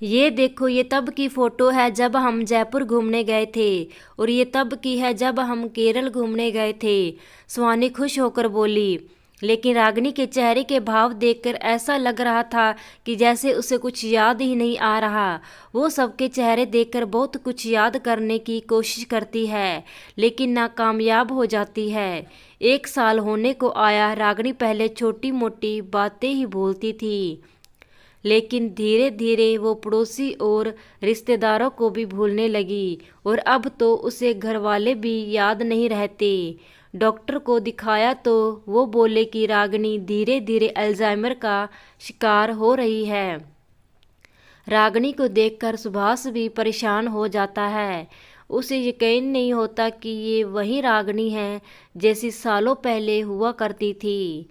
ये देखो, ये तब की फोटो है जब हम जयपुर घूमने गए थे। और ये तब की है जब हम केरल घूमने गए थे। सुहानी खुश होकर बोली। लेकिन रागिनी के चेहरे के भाव देखकर ऐसा लग रहा था कि जैसे उसे कुछ याद ही नहीं आ रहा। वो सबके चेहरे देखकर बहुत कुछ याद करने की कोशिश करती है, लेकिन नाकामयाब हो जाती है। 1 साल होने को आया। रागिनी पहले छोटी मोटी बातें ही बोलती थी, लेकिन धीरे धीरे वो पड़ोसी और रिश्तेदारों को भी भूलने लगी। और अब तो उसे घर वाले भी याद नहीं रहते। डॉक्टर को दिखाया तो वो बोले कि रागिनी धीरे धीरे अल्जाइमर का शिकार हो रही है। रागिनी को देखकर सुभाष भी परेशान हो जाता है। उसे यकीन नहीं होता कि ये वही रागिनी है जैसी सालों पहले हुआ करती थी।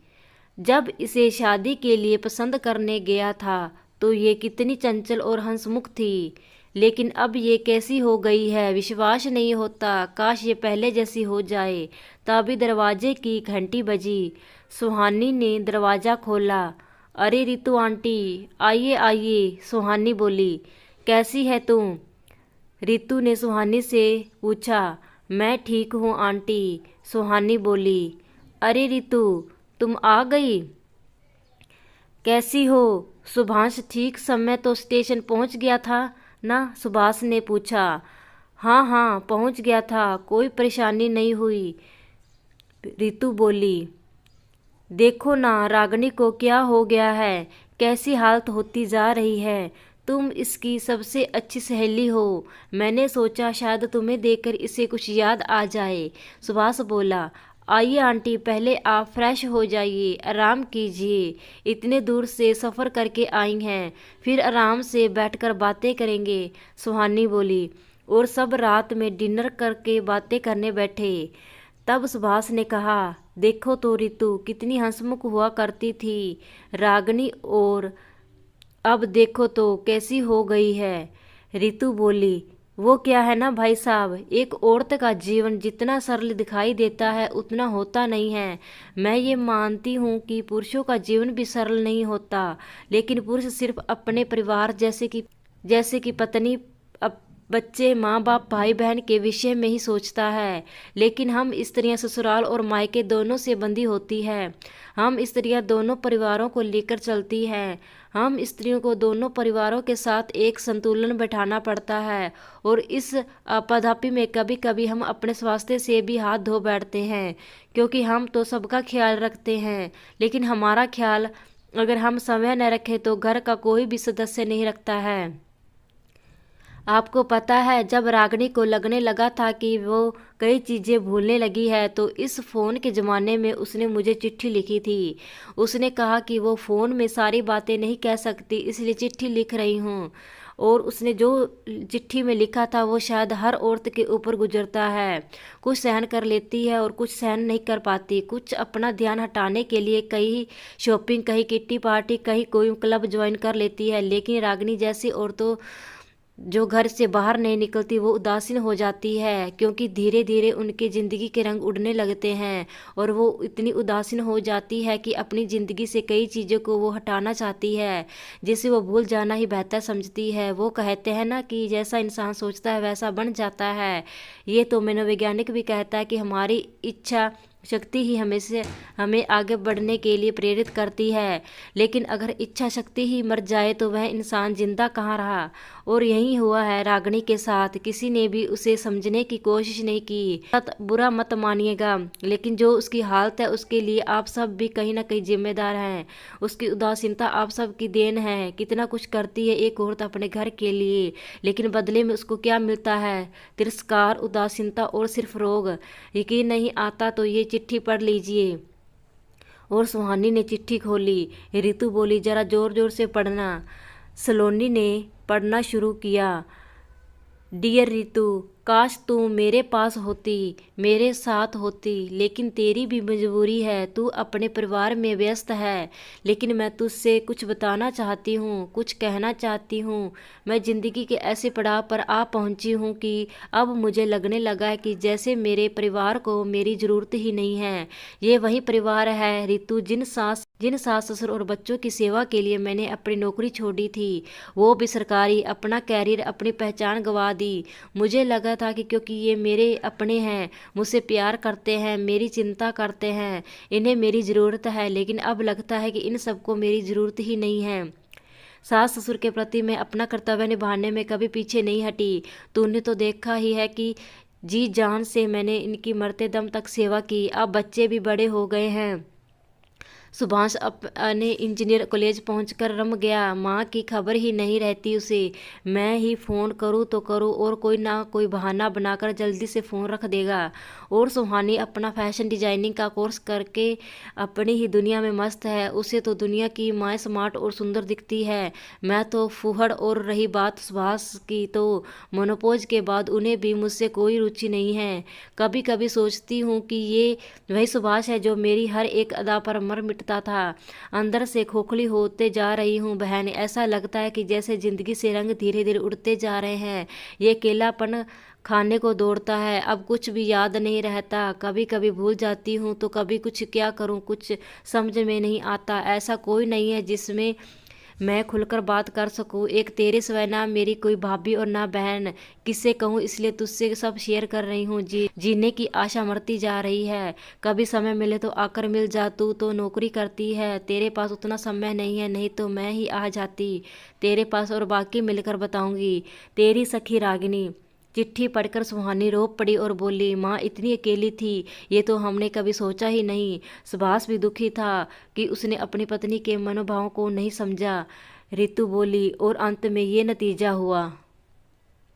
जब इसे शादी के लिए पसंद करने गया था तो ये कितनी चंचल और हंसमुख थी, लेकिन अब ये कैसी हो गई है, विश्वास नहीं होता। काश ये पहले जैसी हो जाए। तभी दरवाजे की घंटी बजी। सुहानी ने दरवाज़ा खोला। अरे रितु आंटी, आइए आइए, सुहानी बोली। कैसी है तुम? रितु ने सुहानी से पूछा। मैं ठीक हूँ आंटी, सुहानी बोली। अरे रितु, तुम आ गई? कैसी हो? सुभाष ठीक समय तो स्टेशन पहुंच गया था ना? सुभाष ने पूछा। हाँ हाँ, पहुंच गया था, कोई परेशानी नहीं हुई, रितु बोली। देखो ना, रागिनी को क्या हो गया है, कैसी हालत होती जा रही है। तुम इसकी सबसे अच्छी सहेली हो। मैंने सोचा शायद तुम्हें देखकर इसे कुछ याद आ जाए। सुभाष बोला। आइए आंटी, पहले आप फ्रेश हो जाइए, आराम कीजिए। इतने दूर से सफ़र करके आई हैं, फिर आराम से बैठकर बातें करेंगे, सुहानी बोली। और सब रात में डिनर करके बातें करने बैठे। तब सुभाष ने कहा। देखो तो रितु कितनी हंसमुख हुआ करती थी रागिनी, और अब देखो तो कैसी हो गई है। रितु बोली। वो क्या है ना भाई साहब, एक औरत का जीवन जितना सरल दिखाई देता है उतना होता नहीं है। मैं ये मानती हूँ कि पुरुषों का जीवन भी सरल नहीं होता, लेकिन पुरुष सिर्फ अपने परिवार जैसे कि पत्नी, बच्चे, माँ बाप, भाई बहन के विषय में ही सोचता है। लेकिन हम स्त्रियां ससुराल और मायके दोनों से बंधी होती है। हम स्त्रियां दोनों परिवारों को लेकर चलती हैं। हम स्त्रियों को दोनों परिवारों के साथ एक संतुलन बैठाना पड़ता है। और इस आपाधापी में कभी कभी हम अपने स्वास्थ्य से भी हाथ धो बैठते हैं, क्योंकि हम तो सबका ख्याल रखते हैं, लेकिन हमारा ख्याल अगर हम समय न रखें तो घर का कोई भी सदस्य नहीं रखता है। आपको पता है, जब रागिनी को लगने लगा था कि वो कई चीज़ें भूलने लगी है, तो इस फ़ोन के ज़माने में उसने मुझे चिट्ठी लिखी थी। उसने कहा कि वो फ़ोन में सारी बातें नहीं कह सकती, इसलिए चिट्ठी लिख रही हूँ। और उसने जो चिट्ठी में लिखा था वो शायद हर औरत के ऊपर गुजरता है। कुछ सहन कर लेती है और कुछ सहन नहीं कर पाती। कुछ अपना ध्यान हटाने के लिए कहीं शॉपिंग, कहीं किट्टी पार्टी, कहीं कोई क्लब ज्वाइन कर लेती है, लेकिन रागिनी जैसी औरतों जो घर से बाहर नहीं निकलती वो उदासीन हो जाती है, क्योंकि धीरे धीरे उनके ज़िंदगी के रंग उड़ने लगते हैं और वो इतनी उदासीन हो जाती है कि अपनी ज़िंदगी से कई चीज़ों को वो हटाना चाहती है, जिसे वो भूल जाना ही बेहतर समझती है। वो कहते हैं ना कि जैसा इंसान सोचता है वैसा बन जाता है। ये तो मनोवैज्ञानिक भी कहता है कि हमारी इच्छा शक्ति ही हमें आगे बढ़ने के लिए प्रेरित करती है, लेकिन अगर इच्छा शक्ति ही मर जाए तो वह इंसान जिंदा कहाँ रहा। और यही हुआ है रागिनी के साथ। किसी ने भी उसे समझने की कोशिश नहीं की। बुरा मत मानिएगा, लेकिन जो उसकी हालत है उसके लिए आप सब भी कहीं ना कहीं जिम्मेदार हैं। उसकी उदासीनता आप सब की देन है। कितना कुछ करती है एक औरत अपने घर के लिए, लेकिन बदले में उसको क्या मिलता है? तिरस्कार, उदासीनता और सिर्फ रोग। यकीन नहीं आता तो ये चिट्ठी पढ़ लीजिए। और सुहानी ने चिट्ठी खोली। रितु बोली, जरा जोर जोर से पढ़ना। सलोनी ने पढ़ना शुरू किया। डियर रितु, काश तू मेरे पास होती, मेरे साथ होती, लेकिन तेरी भी मजबूरी है, तू अपने परिवार में व्यस्त है। लेकिन मैं तुझसे कुछ बताना चाहती हूँ, कुछ कहना चाहती हूँ। मैं ज़िंदगी के ऐसे पड़ाव पर आ पहुँची हूँ कि अब मुझे लगने लगा है कि जैसे मेरे परिवार को मेरी ज़रूरत ही नहीं है। ये वही परिवार है रितु, जिन सास ससुर और बच्चों की सेवा के लिए मैंने अपनी नौकरी छोड़ी थी, वो भी सरकारी, अपना कैरियर, अपनी पहचान गंवा दी। मुझे लगा था कि क्योंकि ये मेरे अपने हैं, मुझसे प्यार करते हैं, मेरी चिंता करते हैं, इन्हें मेरी ज़रूरत है, लेकिन अब लगता है कि इन सबको मेरी ज़रूरत ही नहीं है। सास ससुर के प्रति मैं अपना कर्तव्य निभाने में कभी पीछे नहीं हटी। तूने तो देखा ही है कि जी जान से मैंने इनकी मरते दम तक सेवा की। अब बच्चे भी बड़े हो गए हैं। सुभाष अपने इंजीनियर कॉलेज पहुंचकर रम गया। माँ की खबर ही नहीं रहती उसे। मैं ही फ़ोन करूँ तो करूँ और कोई ना कोई बहाना बनाकर जल्दी से फ़ोन रख देगा। और सुहानी अपना फैशन डिजाइनिंग का कोर्स करके अपनी ही दुनिया में मस्त है। उसे तो दुनिया की माँ स्मार्ट और सुंदर दिखती है, मैं तो फूहड़। और रही बात सुभाष की, तो मोनोपोज के बाद उन्हें भी मुझसे कोई रुचि नहीं है। कभी कभी सोचती हूँ कि ये वही सुभाष है जो मेरी हर एक अदा पर मर मिटता था। अंदर से खोखली होते जा रही हूँ बहन। ऐसा लगता है कि जैसे जिंदगी से रंग धीरे धीरे उड़ते जा रहे हैं। ये अकेलापन खाने को दौड़ता है। अब कुछ भी याद नहीं रहता। कभी कभी भूल जाती हूँ तो कभी कुछ क्या करूँ कुछ समझ में नहीं आता। ऐसा कोई नहीं है जिसमें मैं खुलकर बात कर सकूं। एक तेरे सिवाय ना मेरी कोई भाभी और ना बहन। किससे कहूँ, इसलिए तुझसे सब शेयर कर रही हूँ। जीने की आशा मरती जा रही है। कभी समय मिले तो आकर मिल जा। तू तो नौकरी करती है, तेरे पास उतना समय नहीं है, नहीं तो मैं ही आ जाती तेरे पास और बाकी मिलकर बताऊंगी। तेरी सखी रागिनी। चिट्ठी पढ़कर सुहानी रो पड़ी और बोली, माँ इतनी अकेली थी, ये तो हमने कभी सोचा ही नहीं। सुभाष भी दुखी था कि उसने अपनी पत्नी के मनोभावों को नहीं समझा। रितु बोली, और अंत में ये नतीजा हुआ।